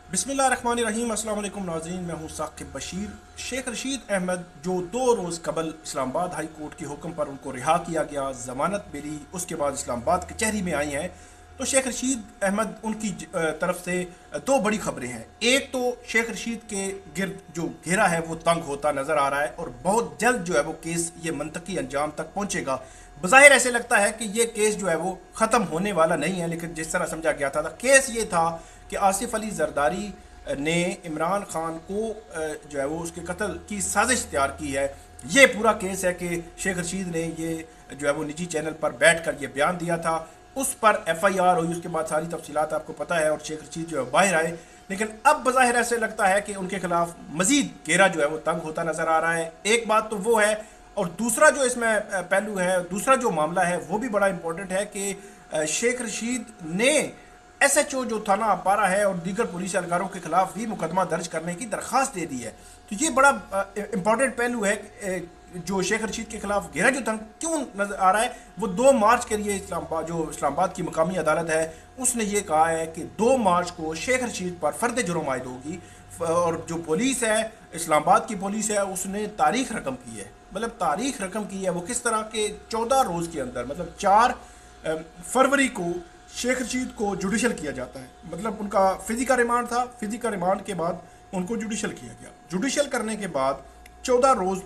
बिस्मिल्लाहिर्रहमानिर्रहीम। अस्सलाम वालेकुम नाज़रीन, मैं हूँ साकिब बशीर। शेख रशीद अहमद जो 2 रोज़ कबल इस्लामाबाद हाई कोर्ट के हुक्म पर उनको रिहा किया गया, ज़मानत मिली, उसके बाद इस्लामाबाद कचहरी में आई हैं। तो शेख रशीद अहमद उनकी तरफ से 2 बड़ी खबरें हैं। एक तो शेख रशीद के गिर्द जो घेरा है वो तंग होता नज़र आ रहा है और बहुत जल्द जो है वो केस ये मंतकी अंजाम तक पहुँचेगा। बज़ाहिर ऐसे लगता है कि ये केस जो है वो ख़त्म होने वाला नहीं है, लेकिन जिस तरह समझा गया था केस ये था कि आसिफ अली जरदारी ने इमरान खान को जो है वो उसके कत्ल की साजिश तैयार की है। ये पूरा केस है कि शेख रशीद ने ये जो है वो निजी चैनल पर बैठ कर ये बयान दिया था, उस पर FIR हुई, उसके बाद सारी तफसीलात आपको पता है और शेख रशीद जो है बाहर आए। लेकिन अब बज़ाहिर ऐसे लगता है कि उनके खिलाफ मजीद घेरा जो है वो तंग होता नज़र आ रहा है। एक बात तो वो है, और दूसरा जो इसमें पहलू है, दूसरा जो मामला है वो भी बड़ा इंपॉर्टेंट है कि शेख रशीद ने SHO जो थाना अपारा है और दीगर पुलिस एहलकारों के खिलाफ भी मुकदमा दर्ज करने की दरख्वास्त दे दी है। तो ये बड़ा इंपॉर्टेंट पहलू है। जो शेख रशीद के खिलाफ घेरा जो तंग क्यों नजर आ रहा है, वो 2 मार्च के लिए इस्लामाबाद की मुकामी अदालत है उसने ये कहा है कि 2 मार्च को शेख रशीद पर फर्द जुर्म आयद होगी। और जो पुलिस है, इस्लामाबाद की पुलिस है, उसने तारीख रकम की है। मतलब तारीख रकम की है वो किस तरह के 14 रोज़ के अंदर, मतलब 4 फरवरी को शेख रशीद को जुडिशल किया जाता है। मतलब उनका फिजिकल रिमांड था, फिजिकल रिमांड के बाद उनको जुडिशल किया गया। जुडिशल करने के बाद 14 रोज़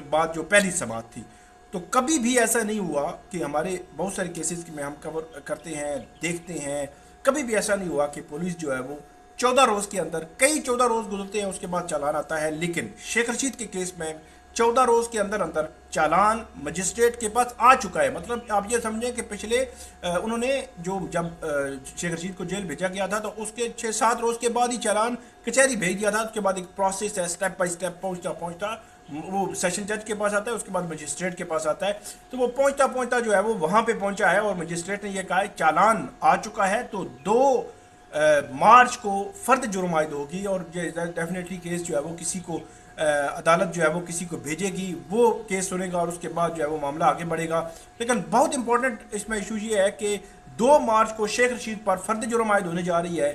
बाद जो पहली समाअत थी, तो कभी भी ऐसा नहीं हुआ कि हमारे बहुत सारे केसेस में हम कवर करते हैं, देखते हैं, कभी भी ऐसा नहीं हुआ कि पुलिस जो है वो 14 रोज़ के अंदर, कई 14 रोज़ गुजरते हैं उसके बाद चालान आता है। लेकिन शेख रशीद के केस में 14 रोज़ के अंदर अंदर चालान मजिस्ट्रेट के पास आ चुका है। मतलब आप ये समझें कि पिछले उन्होंने जब शेख रशीद को जेल भेजा गया था तो उसके 6-7 रोज़ के बाद ही चालान कचहरी भेज दिया था। उसके बाद एक प्रोसेस है, स्टेप बाय स्टेप पहुँचता पहुँचता वो सेशन जज के पास आता है, उसके बाद मजिस्ट्रेट के पास आता है। तो वो पहुँचता पहुँचता जो है वो वहाँ पे पहुँचा है और मजिस्ट्रेट ने ये कहा है चालान आ चुका है, तो 2 मार्च को फ़र्द जुर्म आयद होगी और डेफिनेटली केस जो है वो किसी को अदालत जो है वो किसी को भेजेगी, वो केस सुनेगा और उसके बाद जो है वो मामला आगे बढ़ेगा। लेकिन बहुत इंपॉर्टेंट इसमें इशू ये है कि 2 मार्च को शेख रशीद पर फर्द जुर्म आयद होने जा रही है।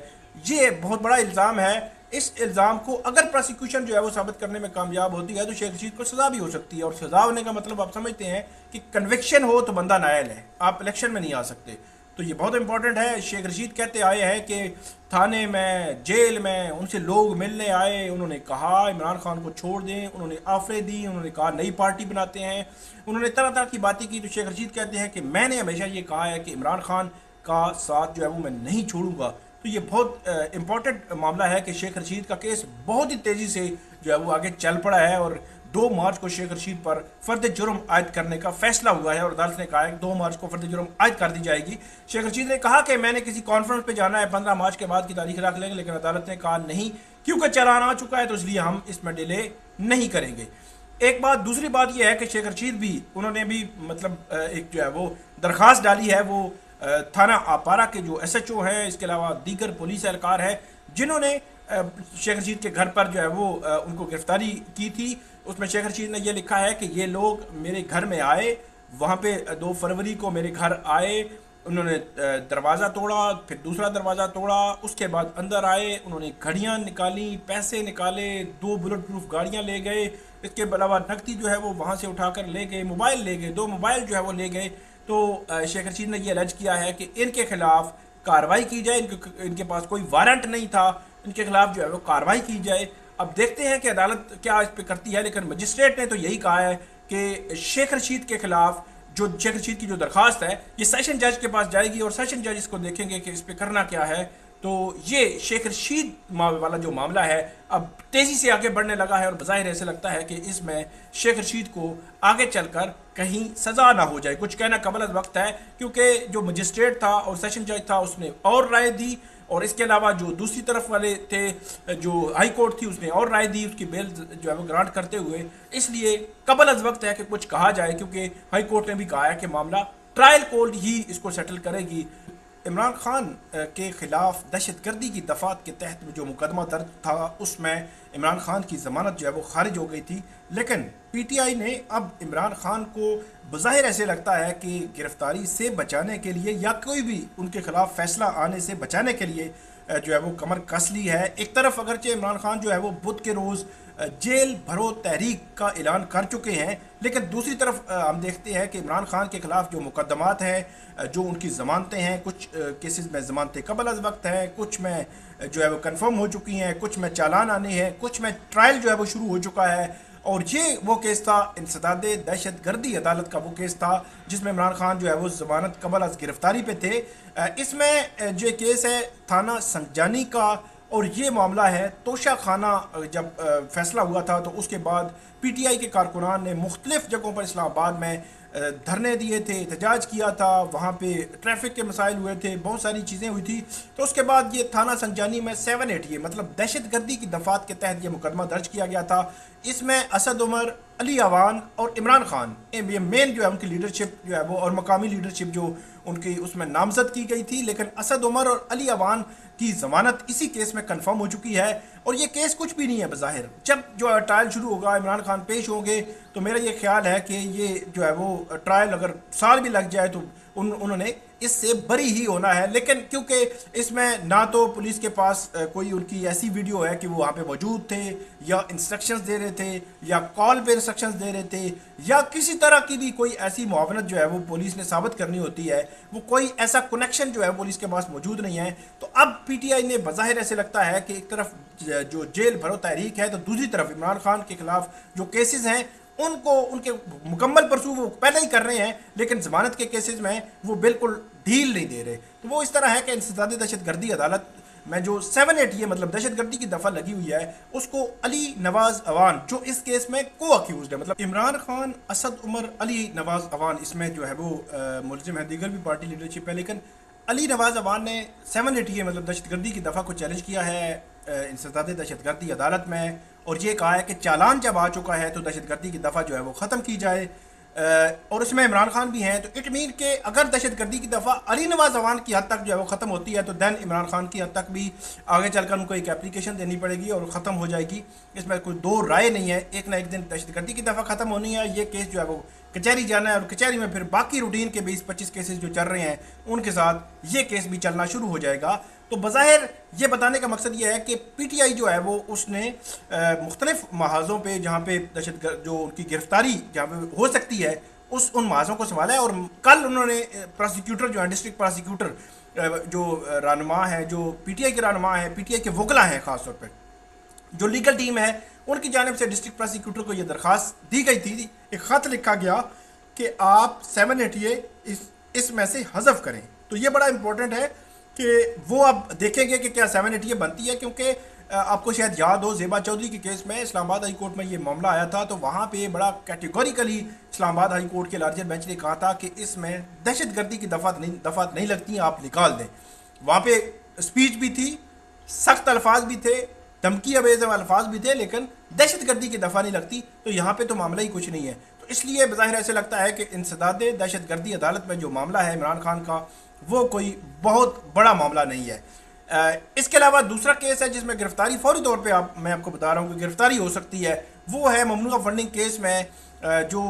ये बहुत बड़ा इल्ज़ाम है। इस इल्ज़ाम को अगर प्रोसिक्यूशन जो है वो साबित करने में कामयाब होती है तो शेख रशीद को सज़ा भी हो सकती है। और सज़ा होने का मतलब आप समझते हैं कि कन्विक्शन हो तो बंदा नायल है, आप इलेक्शन में नहीं आ सकते। तो ये बहुत इंपॉर्टेंट है। शेख रशीद कहते आए हैं कि थाने में, जेल में उनसे लोग मिलने आए, उन्होंने कहा इमरान खान को छोड़ दें, उन्होंने ऑफरें दी, उन्होंने कहा नई पार्टी बनाते हैं, उन्होंने तरह तरह की बातें की। तो शेख रशीद कहते हैं कि मैंने हमेशा ये कहा है कि इमरान खान का साथ जो है वो मैं नहीं छोड़ूंगा। तो ये बहुत इंपॉर्टेंट मामला है कि शेख रशीद का केस बहुत ही तेज़ी से जो है वो आगे चल पड़ा है और 2 मार्च को शेख रशीद पर फर्द जुर्म आयद करने का फैसला हुआ है और अदालत ने कहा है कि 2 मार्च को फर्द जुर्म आयद कर दी जाएगी। शेख रशीद ने कहा कि मैंने किसी कॉन्फ्रेंस पे जाना है, 15 मार्च के बाद की तारीख रख लेंगे, लेकिन अदालत ने कहा नहीं, क्योंकि चालान आ चुका है तो इसलिए हम इसमें डिले नहीं करेंगे। एक बात, दूसरी बात यह है कि शेख रशीद भी, उन्होंने भी मतलब एक जो है वो दरख्वास्त डाली है, वो थाना आपारा के जो SHO हैं, इसके अलावा दीगर पुलिस एहलकार है जिन्होंने शेख रशीद के घर पर जो है वो उनको गिरफ्तारी की थी। उसमें शेख रशीद ने यह लिखा है कि ये लोग मेरे घर में आए, वहाँ पे 2 फरवरी को मेरे घर आए, उन्होंने दरवाज़ा तोड़ा, फिर दूसरा दरवाज़ा तोड़ा, उसके बाद अंदर आए, उन्होंने घड़ियाँ निकाली, पैसे निकाले, 2 बुलेट प्रूफ गाड़ियाँ ले गए, इसके अलावा नकदी जो है वो वहाँ से उठाकर ले गए, मोबाइल ले गए, 2 मोबाइल जो है वो ले गए। तो शेख रशीद ने यह अलर्ज किया है कि इनके खिलाफ कार्रवाई की जाए, इनके पास कोई वारंट नहीं था, इनके खिलाफ जो है वो कार्रवाई की जाए। अब देखते हैं कि अदालत क्या इस पर करती है, लेकिन मजिस्ट्रेट ने तो यही कहा है कि शेख रशीद के खिलाफ जो शेख रशीद की जो दरख्वास्त है ये सेशन जज के पास जाएगी और सेशन जज इसको देखेंगे कि इस पर करना क्या है। तो ये शेख रशीद वाला जो मामला है अब तेज़ी से आगे बढ़ने लगा है और बज़ाहिर ऐसे लगता है कि इसमें शेख रशीद को आगे चलकर कहीं सज़ा ना हो जाए। कुछ कहना कबल वक्त है, क्योंकि जो मजिस्ट्रेट था और सेशन जज था उसने और राय दी, और इसके अलावा जो दूसरी तरफ वाले थे, जो हाई कोर्ट थी, उसने और राय दी उसकी बेल जो है वो ग्रांट करते हुए। इसलिए कबल अज़ वक्त है कि कुछ कहा जाए, क्योंकि हाई कोर्ट ने भी कहा है कि मामला ट्रायल कोर्ट ही इसको सेटल करेगी। इमरान खान के खिलाफ दहशतगर्दी की दफ़ात के तहत जो मुकदमा दर्ज था उसमें इमरान खान की ज़मानत जो है वो खारिज हो गई थी। लेकिन PTI ने अब इमरान खान को बज़ाहिर ऐसे लगता है कि गिरफ्तारी से बचाने के लिए या कोई भी उनके खिलाफ फैसला आने से बचाने के लिए जो है वो कमर कस ली है। एक तरफ अगरचे इमरान खान जो है वो बुध के रोज़ जेल भरो तहरीक का ऐलान कर चुके हैं, लेकिन दूसरी तरफ हम देखते हैं कि इमरान खान के खिलाफ जो मुकदमात हैं, जो उनकी ज़मानतें हैं, कुछ केसेस में ज़मानतें कबल अज़ वक्त हैं, कुछ में जो है वो कंफर्म हो चुकी हैं, कुछ में चालान आने हैं, कुछ में ट्रायल जो है वो शुरू हो चुका है। और ये वो केस था, इंसदाद दहशत गर्दी अदालत का वो केस था जिसमें इमरान खान जो है वो ज़मानत कबल अज़ गिरफ्तारी पे थे। इसमें जो केस है थाना संजानी का, और ये मामला है तोशा खाना। जब फैसला हुआ था तो उसके बाद पीटीआई के कारकुनान ने मुख्तलिफ जगहों पर इस्लामाबाद में धरने दिए थे, एहतजाज किया था, वहाँ पे ट्रैफिक के मसाइल हुए थे, बहुत सारी चीज़ें हुई थी। तो उसके बाद ये थाना संजानी में 7-8 ये मतलब दहशत गर्दी की दफात के तहत ये मुकदमा दर्ज किया गया था। इसमें असद उमर, अली अवान और इमरान खान, ये मेन जो है उनकी लीडरशिप जो है वो, और मकामी लीडरशिप जो उनकी उसमें नामजद की गई थी। लेकिन असद उमर और अली अवान की ज़मानत इसी केस में कंफर्म हो चुकी है। और ये केस कुछ भी नहीं है बज़ाहिर। जब जो ट्रायल शुरू होगा, इमरान खान पेश होंगे, तो मेरा ये ख्याल है कि ये जो है वो ट्रायल अगर साल भी लग जाए तो उन्होंने इससे बरी ही होना है। लेकिन क्योंकि इसमें ना तो पुलिस के पास कोई उनकी ऐसी वीडियो है कि वो वहाँ पे मौजूद थे, या इंस्ट्रक्शंस दे रहे थे, या कॉल पे इंस्ट्रक्शंस दे रहे थे, या किसी तरह की भी कोई ऐसी मुआवनत जो है वो पुलिस ने साबित करनी होती है, वो कोई ऐसा कनेक्शन जो है पुलिस के पास मौजूद नहीं है। तो अब पीटीआई ने बज़ाहिर ऐसे लगता है कि एक तरफ जो जेल भरो तहरीक है, तो दूसरी तरफ इमरान खान के खिलाफ जो केसेस हैं उनको उनके मुकम्मल परसू वो पहले ही कर रहे हैं, लेकिन ज़मानत के केसेस में वो बिल्कुल ढील नहीं दे रहे। तो वो इस तरह है कि इंसदाद दहशत गर्दी अदालत में जो 7-8 ये मतलब दहशत गर्दी की दफ़ा लगी हुई है, उसको अली नवाज अवान जो इस केस में को अक्यूज है, मतलब इमरान खान, असद उमर, अली नवाज अवान इसमें जो है वो मुलजिम है, दीगर भी पार्टी लीडरशिप है। लेकिन अली नवाज अवान ने 7-8 ये मतलब दहशत गर्दी की दफ़ा को चैलेंज किया है इंसदाद दहशत गर्दी अदालत में, और ये कहा है कि चालान जब आ चुका है तो दहशत गर्दी की दफ़ा जो है वो ख़त्म की जाए। और इसमें इमरान खान भी हैं, तो इट मीन के अगर दहशत गर्दी की दफ़ा अली नवाज अवान की हद तक जो है वो ख़त्म होती है, तो दैन इमरान खान की हद तक भी आगे चलकर उनको एक एप्लीकेशन देनी पड़ेगी और ख़त्म हो जाएगी। इसमें कोई दो राय नहीं है। एक ना एक दिन दहशत गर्दी की दफ़ा ख़त्म होनी है, ये केस जो है वो कचहरी जाना है, और कचहरी में फिर बाकी रूटीन के 20-25 केसेस जो चल रहे हैं उनके साथ ये केस भी चलना शुरू हो जाएगा। तो बज़ाहिर ये बताने का मकसद ये है कि पीटीआई जो है वो उसने मुख्तलिफ महाज़ों पे जहाँ पे दहशत जो उनकी गिरफ्तारी जहाँ पे हो सकती है उन महाज़ों को संभाला है। और कल उन्होंने प्रोसिक्यूटर जो है, डिस्ट्रिक्ट प्रोसिक्यूटर जो रहनुमा है, जो पीटीआई के रहनुमा है, पीटीआई के वकला हैं, ख़ासतौर पर जो लीगल टीम है, उनकी जानिब से डिस्ट्रिक्ट प्रोसिक्यूटर को ये दरख्वास्त दी गई थी, एक ख़त लिखा गया कि आप 7-8 इसमें से हज़फ करें। तो ये बड़ा इंपॉर्टेंट है कि वो अब देखेंगे कि क्या 7-8 बनती है, क्योंकि आपको शायद याद हो ज़ेबा चौधरी के केस में इस्लामाबाद हाई कोर्ट में ये मामला आया था, तो वहाँ पे बड़ा कैटेगोरिकली इस्लामाबाद हाई कोर्ट के लार्जर बेंच ने कहा था कि इसमें दहशत गर्दी की दफ़ात नहीं लगती, आप निकाल दें। वहाँ पे स्पीच भी थी, सख्त अल्फाज भी थे, धमकी अवेज़ अल्फाज भी थे, लेकिन दहशत गर्दी की दफ़ा नहीं लगती। तो यहाँ पे तो मामला ही कुछ नहीं है। तो इसलिए बज़ाहिर ऐसे लगता है कि इंसदाद दहशत गर्दी अदालत में जो मामला है इमरान खान का, वो कोई बहुत बड़ा मामला नहीं है। इसके अलावा दूसरा केस है जिसमें गिरफ्तारी फौरी तौर पे मैं आपको बता रहा हूँ कि गिरफ्तारी हो सकती है, वो है ममनुआ फंडिंग केस में जो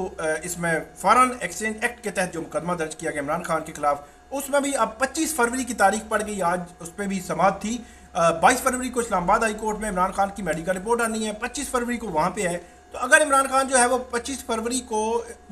इसमें फॉरेन एक्सचेंज एक्ट के तहत जो मुकदमा दर्ज किया गया इमरान खान के खिलाफ। उसमें भी अब 25 फरवरी की तारीख पड़ गई, आज उस पर भी समाअत थी। 22 फरवरी को इस्लामाबाद हाई कोर्ट में इमरान खान की मेडिकल रिपोर्ट आनी है, 25 फरवरी को वहाँ पे है। तो अगर इमरान खान जो है वो 25 फरवरी को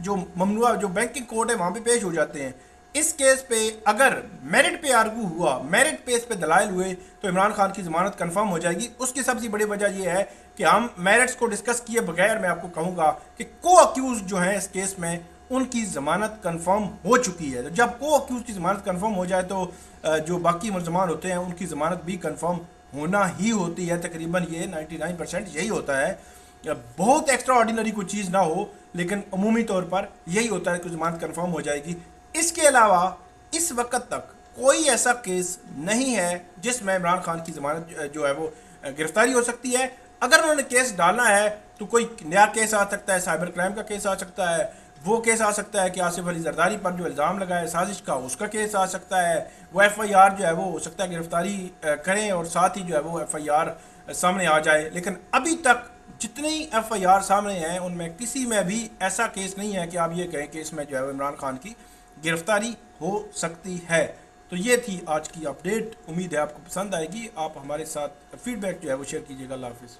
जो ममनुआ जो बैंकिंग कोर्ट है वहाँ पे पेश हो जाते हैं, इस केस पे अगर मेरिट पे आर्गू हुआ, मेरिट पे इस पे दलाइल हुए, तो इमरान खान की ज़मानत कंफर्म हो जाएगी। उसकी सबसे बड़ी वजह यह है कि हम मेरिट्स को डिस्कस किए बगैर मैं आपको कहूँगा कि को अक्यूज जो हैं इस केस में उनकी ज़मानत कंफर्म हो चुकी है। तो जब को अक्यूज की ज़मानत कंफर्म हो जाए तो जो बाकी मुलज़मान होते हैं उनकी ज़मानत भी कंफर्म होना ही होती है। तकरीबन ये 99% यही होता है। बहुत एक्स्ट्रा ऑर्डिनरी कोई चीज़ ना हो, लेकिन अमूमी तौर पर यही होता है कि ज़मानत कंफर्म हो जाएगी। इसके अलावा इस वक्त तक कोई ऐसा केस नहीं है जिसमें इमरान खान की ज़मानत जो है वो गिरफ्तारी हो सकती है। अगर उन्होंने केस डालना है तो कोई नया केस आ सकता है, साइबर क्राइम का केस आ सकता है, वो केस आ सकता है कि आसिफ अली जरदारी पर जो इल्ज़ाम लगाए साजिश का, उसका केस आ सकता है। वो FIR जो है वो हो सकता है गिरफ्तारी करें और साथ ही जो है वो FIR सामने आ जाए। लेकिन अभी तक जितनी FIR सामने हैं उनमें किसी में भी ऐसा केस नहीं है कि आप ये कहें कि इसमें जो है वो इमरान खान की गिरफ्तारी हो सकती है। तो ये थी आज की अपडेट। उम्मीद है आपको पसंद आएगी। आप हमारे साथ फीडबैक जो है वो शेयर कीजिएगा। अल्लाह हाफिज़।